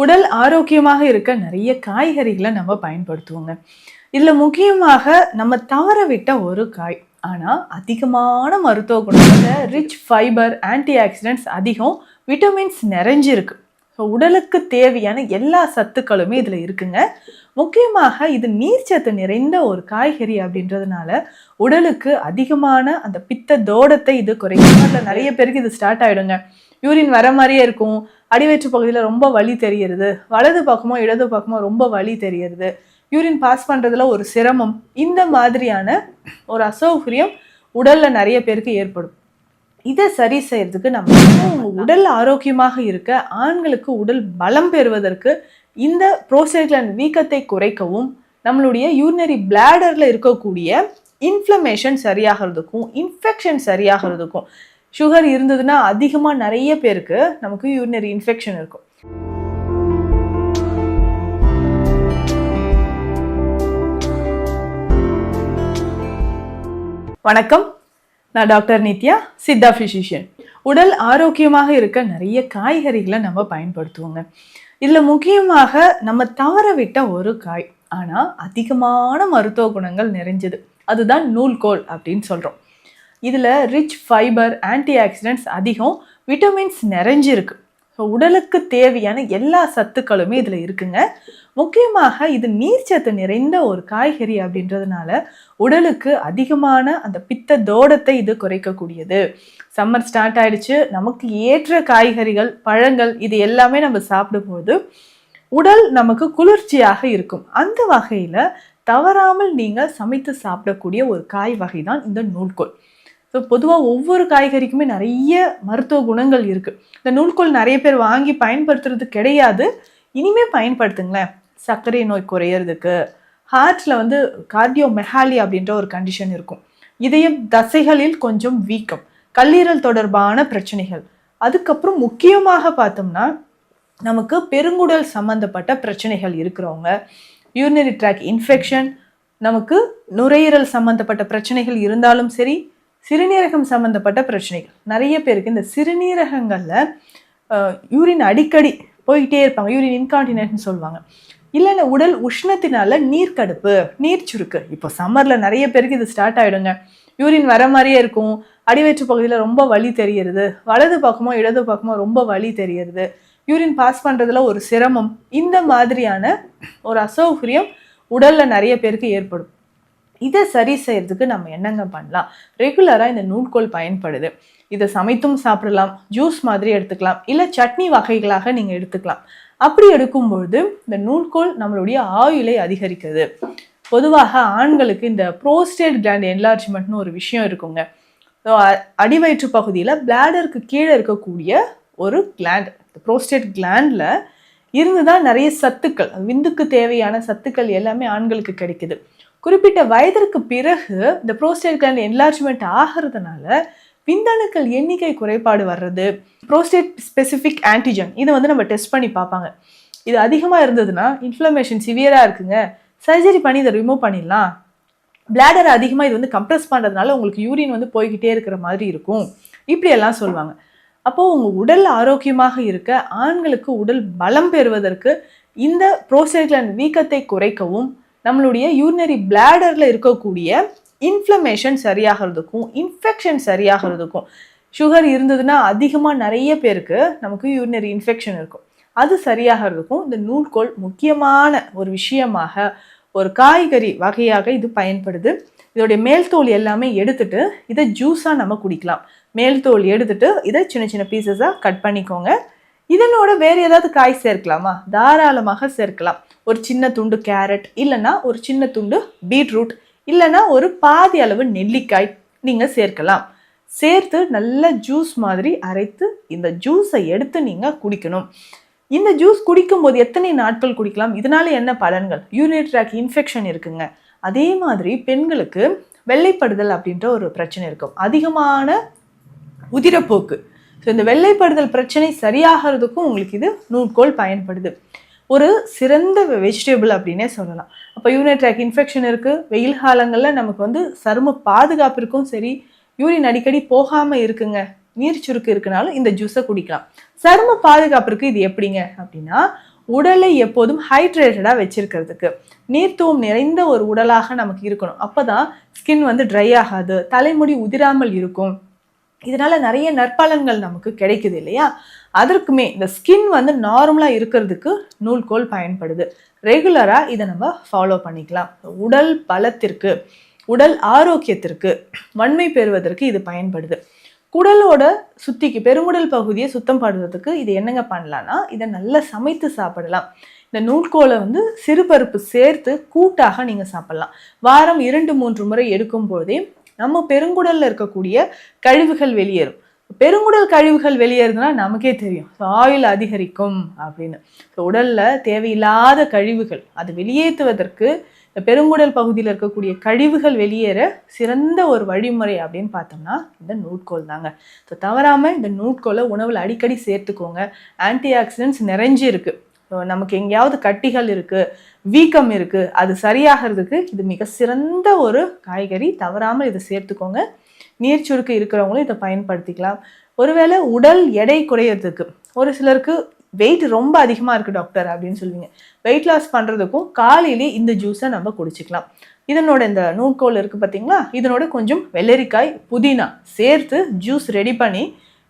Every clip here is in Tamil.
உடல் ஆரோக்கியமாக இருக்க நிறைய காய்கறிகளை நம்ம பயன்படுத்துவோங்க. இதுல முக்கியமாக நம்ம தவற விட்ட ஒரு காய். ஆனா அதிகமான மருத்துவ குணங்கள ரிச் ஃபைபர், ஆன்டி ஆக்சிடென்ட்ஸ் அதிகம், விட்டமின்ஸ் நிறைஞ்சிருக்கு. உடலுக்கு தேவையான எல்லா சத்துக்களுமே இதுல இருக்குங்க. முக்கியமாக இது நீர்ச்சத்து நிறைந்த ஒரு காய்கறி அப்படின்றதுனால உடலுக்கு அதிகமான அந்த பித்த தோடத்தை இது குறைக்கும். அதில் நிறைய பேருக்கு இது ஸ்டார்ட் ஆயிடுங்க. யூரின் வர மாதிரியே இருக்கும், அடிவயிற்று பகுதியில் ரொம்ப வலி தெரியுது, வலது பக்கமோ இடது பக்கமோ ரொம்ப வலி தெரியுது, யூரின் பாஸ் பண்றதுல ஒரு சிரமம், இந்த மாதிரியான ஒரு அசௌகரியம் உடல்ல நிறைய பேருக்கு ஏற்படும். இதை சரி செய்யறதுக்கு நம்ம உடல் ஆரோக்கியமாக இருக்க, ஆண்களுக்கு உடல் பலம் பெறுவதற்கு, இந்த புரோஸ்டேட் கிளாண்ட் வீக்கத்தை குறைக்கவும், நம்மளுடைய யூரினரி பிளாடர்ல இருக்கக்கூடிய இன்ஃப்ளமேஷன் சரியாகிறதுக்கும், இன்ஃபெக்ஷன் சரியாகிறதுக்கும், சுகர் இருந்ததுன்னா அதிகமா நிறைய பேருக்கு நமக்கு யூரினரி இன்ஃபெக்ஷன் இருக்கும். வணக்கம், நான் டாக்டர் நித்யா, சித்தா பிசிஷியன். உடல் ஆரோக்கியமாக இருக்க நிறைய காய்கறிகளை நம்ம பயன்படுத்துவோங்க. இதுல முக்கியமாக நம்ம தவற விட்ட ஒரு காய், ஆனா அதிகமான மருத்துவ குணங்கள் நிறைஞ்சது, அதுதான் நூல்கோல் அப்படின்னு சொல்றோம். இதுல ரிச் ஃபைபர், ஆன்டி ஆக்சிடென்ட்ஸ் அதிகம், விட்டமின்ஸ் நிறைஞ்சிருக்கு. உடலுக்கு தேவையான எல்லா சத்துக்களுமே இதுல இருக்குங்க. முக்கியமாக இது நீர்ச்சத்து நிறைந்த ஒரு காய்கறி அப்படின்றதுனால உடலுக்கு அதிகமான அந்த பித்த தோடத்தை இது குறைக்கக்கூடியது. சம்மர் ஸ்டார்ட் ஆயிடுச்சு, நமக்கு ஏற்ற காய்கறிகள், பழங்கள் இது எல்லாமே நம்ம சாப்பிடும்போது உடல் நமக்கு குளிர்ச்சியாக இருக்கும். அந்த வகையில தவறாமல் நீங்க சமைத்து சாப்பிடக்கூடிய ஒரு காய் வகை தான் இந்த நூல்கோல். ஸோ பொதுவாக ஒவ்வொரு காய்கறிக்குமே நிறைய மருத்துவ குணங்கள் இருக்கு. இந்த நூல்கோல் நிறைய பேர் வாங்கி பயன்படுத்துறது கிடையாது. இனிமே பயன்படுத்துங்களேன். சர்க்கரை நோய் குறையிறதுக்கு, ஹார்ட்ல கார்டியோ மெஹாலி அப்படின்ற ஒரு கண்டிஷன் இருக்கும், இதயம் தசைகளில் கொஞ்சம் வீக்கம், கல்லீரல் தொடர்பான பிரச்சனைகள், அதுக்கப்புறம் முக்கியமாக பார்த்தோம்னா நமக்கு பெருங்குடல் சம்பந்தப்பட்ட பிரச்சனைகள் இருக்கிறவங்க, யூரினரி ட்ராக் இன்ஃபெக்ஷன், நமக்கு நுரையீரல் சம்பந்தப்பட்ட பிரச்சனைகள் இருந்தாலும் சரி, சிறுநீரகம் சம்பந்தப்பட்ட பிரச்சனைகள், நிறைய பேருக்கு இந்த சிறுநீரகங்கள்ல யூரின் அடிக்கடி போயிட்டே இருப்பாங்க, யூரின் இன்கான்டினன்ட்னு சொல்லுவாங்க. இல்லைன்னா உடல் உஷ்ணத்தினால நீர்க்கடுப்பு, நீர் சுருக்கு, இப்போ சம்மர்ல நிறைய பேருக்கு இது ஸ்டார்ட் ஆயிடுங்க. யூரின் வர மாதிரியே இருக்கும், அடிவயிற்று பகுதியில் ரொம்ப வலி தெரியுது, வலது பக்கமோ இடது பக்கமோ ரொம்ப வலி தெரியுது, யூரின் பாஸ் பண்றதுல ஒரு சிரமம், இந்த மாதிரியான ஒரு அசௌகரியம் உடல்ல நிறைய பேருக்கு ஏற்படும். இதை சரி செய்யறதுக்கு நம்ம என்னங்க பண்ணலாம்? ரெகுலரா இந்த நூல்கோல் பயன்படுது. இதை சமைத்தும் சாப்பிடலாம், ஜூஸ் மாதிரி எடுத்துக்கலாம், இல்லை சட்னி வகைகளாக நீங்க எடுத்துக்கலாம். அப்படி எடுக்கும்பொழுது இந்த நூல்கோல் நம்மளுடைய ஆயுளை அதிகரிக்குது. பொதுவாக ஆண்களுக்கு இந்த புரோஸ்டேட் கிளாண்ட் என்லார்ஜ்மெண்ட்னு ஒரு விஷயம் இருக்குங்க. அடிவயிற்று பகுதியில பிளாடருக்கு கீழே இருக்கக்கூடிய ஒரு கிளாண்ட், புரோஸ்டேட் கிளாண்ட்ல இருந்துதான் நிறைய சத்துக்கள், விந்துக்கு தேவையான சத்துக்கள் எல்லாமே ஆண்களுக்கு கிடைக்குது. குறிப்பிட்ட வயதிற்கு பிறகு இந்த புரோஸ்டேட் கிளாண்ட் என்லார்ஜ்மெண்ட் ஆகிறதுனால விந்தணுக்கள் எண்ணிக்கை குறைபாடு வர்றது, புரோஸ்டேட் ஸ்பெசிஃபிக் ஆன்டிஜன் இதை நம்ம டெஸ்ட் பண்ணி பார்ப்பாங்க. இது அதிகமாக இருந்ததுன்னா இன்ஃப்ளமேஷன் சிவியராக இருக்குங்க, சர்ஜரி பண்ணி இதை ரிமூவ் பண்ணிடலாம். பிளாடர் அதிகமாக இது கம்ப்ரெஸ் பண்ணுறதுனால உங்களுக்கு யூரின் போய்கிட்டே இருக்கிற மாதிரி இருக்கும், இப்படியெல்லாம் சொல்லுவாங்க. அப்போது உங்கள் உடல் ஆரோக்கியமாக இருக்க, ஆண்களுக்கு உடல் பலம் பெறுவதற்கு, இந்த புரோஸ்டேட் கிளாண்ட் வீக்கத்தை குறைக்கவும், நம்மளுடைய யூரினரி பிளாடர்ல இருக்கக்கூடிய இன்ஃப்ளமேஷன் சரியாகிறதுக்கும், இன்ஃபெக்ஷன் சரியாகிறதுக்கும், சுகர் இருந்ததுன்னா அதிகமாக நிறைய பேருக்கு நமக்கு யூரினரி இன்ஃபெக்ஷன் இருக்கும், அது சரியாகிறதுக்கும் இந்த நூல்கோல் முக்கியமான ஒரு விஷயமாக, ஒரு காய்கறி வகையாக இது பயன்படுது. இதோடைய மேல் தோல் எல்லாமே எடுத்துட்டு இதை ஜூஸாக நம்ம குடிக்கலாம். மேல் தோல் எடுத்துட்டு இதை சின்ன சின்ன பீசஸாக கட் பண்ணிக்கோங்க. இதனோட வேற ஏதாவது காய் சேர்க்கலாமா? தாராளமாக சேர்க்கலாம். ஒரு சின்ன துண்டு கேரட், இல்லைன்னா ஒரு சின்ன துண்டு பீட்ரூட், இல்லைன்னா ஒரு பாதி அளவு நெல்லிக்காய் நீங்க சேர்க்கலாம். சேர்த்து நல்ல ஜூஸ் மாதிரி அரைத்து இந்த ஜூஸை எடுத்து நீங்க குடிக்கணும். இந்த ஜூஸ் குடிக்கும்போது எத்தனை நாட்கள் குடிக்கலாம்? இதனால என்ன பலன்கள்? யூரினரி ட்ராக் இன்ஃபெக்ஷன் இருக்குங்க. அதே மாதிரி பெண்களுக்கு வெள்ளைப்படுதல் அப்படின்ற ஒரு பிரச்சனை இருக்கும், அதிகமான உதிரப்போக்கு. ஸோ இந்த வெள்ளைப்படுதல் பிரச்சனை சரியாகிறதுக்கும் உங்களுக்கு இது நூல்கோல் பயன்படுது. ஒரு சிறந்த வெஜிடபிள் அப்படின்னே சொல்லலாம். அப்போ யூரினரி ட்ராக் இன்ஃபெக்ஷன் இருக்குது, வெயில் காலங்களில் நமக்கு சரும பாதுகாப்பிற்கும் சரி, யூரின் அடிக்கடி போகாமல் இருக்குங்க, நீர் சுருக்கு இருக்குனாலும் இந்த ஜூஸை குடிக்கலாம். சரும பாதுகாப்பிற்கு இது எப்படிங்க அப்படின்னா, உடலை எப்போதும் ஹைட்ரேட்டடாக வச்சிருக்கிறதுக்கு. நீர்த்துவம் நிறைந்த ஒரு உடலாக நமக்கு இருக்கணும். அப்போதான் ஸ்கின் வந்து ட்ரை ஆகாது, தலைமுடி உதிராமல் இருக்கும். இதனால நிறைய நற்பலன்கள் நமக்கு கிடைக்குது இல்லையா? அதற்குமே இந்த ஸ்கின் வந்து நார்மலாக இருக்கிறதுக்கு நூல்கோல் பயன்படுது. ரெகுலராக இதை நம்ம ஃபாலோ பண்ணிக்கலாம். உடல் பலத்திற்கு, உடல் ஆரோக்கியத்திற்கு, வன்மை பெறுவதற்கு இது பயன்படுது. குடலோட சுத்திக்கு பெருங்குடல் பகுதியை சுத்தம் பண்ணுறதுக்கு இது என்னங்க பண்ணலான்னா, இதை நல்லா சமைத்து சாப்பிடலாம். இந்த நூல்கோலை வந்து சிறுபருப்பு சேர்த்து கூட்டாக நீங்கள் சாப்பிடலாம். வாரம் 2-3 முறை எடுக்கும் போதே நம்ம பெருங்குடல்ல இருக்கக்கூடிய கழிவுகள் வெளியேறும். பெருங்குடல் கழிவுகள் வெளியேறுதுன்னா நமக்கே தெரியும் ஆயுள் அதிகரிக்கும் அப்படின்னு. உடல்ல தேவையில்லாத கழிவுகள் அது வெளியேற்றுவதற்கு பெருங்குடல் பகுதியில் இருக்கக்கூடிய கழிவுகள் வெளியேற சிறந்த ஒரு வழிமுறை அப்படின்னு பார்த்தோம்னா இந்த நூட்கோல் தாங்க. ஸோ தவறாமல் இந்த நூட்கோலை உணவில் அடிக்கடி சேர்த்துக்கோங்க. ஆன்டி ஆக்சிடென்ட்ஸ் நிறைஞ்சு இருக்குது. ஸோ நமக்கு எங்கேயாவது கட்டிகள் இருக்குது, வீக்கம் இருக்குது, அது சரியாகிறதுக்கு இது மிக சிறந்த ஒரு காய்கறி. தவறாமல் இதை சேர்த்துக்கோங்க. நீர் சுருக்கு இருக்கிறவங்களும் இதை பயன்படுத்திக்கலாம். ஒருவேளை உடல் எடை குறையிறதுக்கு, ஒரு சிலருக்கு வெயிட் ரொம்ப அதிகமாக இருக்குது டாக்டர் அப்படின்னு சொல்லுவீங்க, வெயிட் லாஸ் பண்ணுறதுக்கும் காலையிலே இந்த ஜூஸை நம்ம குடிச்சிக்கலாம். இதனோட இந்த நூற்கோல் இருக்குது பார்த்தீங்களா, இதனோட கொஞ்சம் வெள்ளரிக்காய், புதினா சேர்த்து ஜூஸ் ரெடி பண்ணி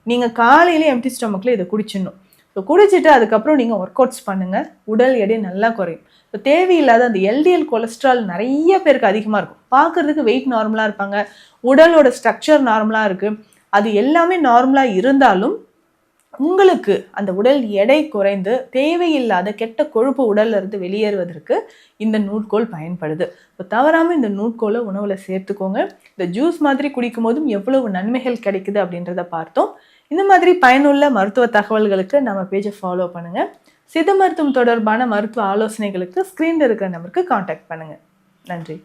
நீங்கள் காலையிலே எம்டி ஸ்டொமக்கில் இதை குடிச்சிடணும். ஸோ குடிச்சிட்டு அதுக்கப்புறம் நீங்கள் ஒர்க் அவுட்ஸ் பண்ணுங்கள், உடல் எடை நல்லா குறையும். ஸோ தேவையில்லாத அந்த எல்டிஎல் கொலஸ்ட்ரால் நிறைய பேருக்கு அதிகமாக இருக்கும். பார்க்குறதுக்கு வெயிட் நார்மலாக இருப்பாங்க, உடலோட ஸ்ட்ரக்சர் நார்மலாக இருக்குது, அது எல்லாமே நார்மலாக இருந்தாலும் உங்களுக்கு அந்த உடல் எடை குறைந்து தேவையில்லாத கெட்ட கொழுப்பு உடல்ல இருந்து வெளியேறுவதற்கு இந்த நூட்கோல் பயன்படுது. இப்போ தவறாமல் இந்த நூட்கோலை உணவில் சேர்த்துக்கோங்க. இந்த ஜூஸ் மாதிரி குடிக்கும் போதும் எவ்வளவு நன்மைகள் கிடைக்குது அப்படின்றத பார்த்தோம். இந்த மாதிரி பயனுள்ள மருத்துவ தகவல்களுக்கு நம்ம பேஜை ஃபாலோ பண்ணுங்கள். சித்த மருத்துவம் தொடர்பான மருத்துவ ஆலோசனைகளுக்கு ஸ்க்ரீனில் இருக்கிற நம்பருக்கு காண்டாக்ட் பண்ணுங்கள். நன்றி.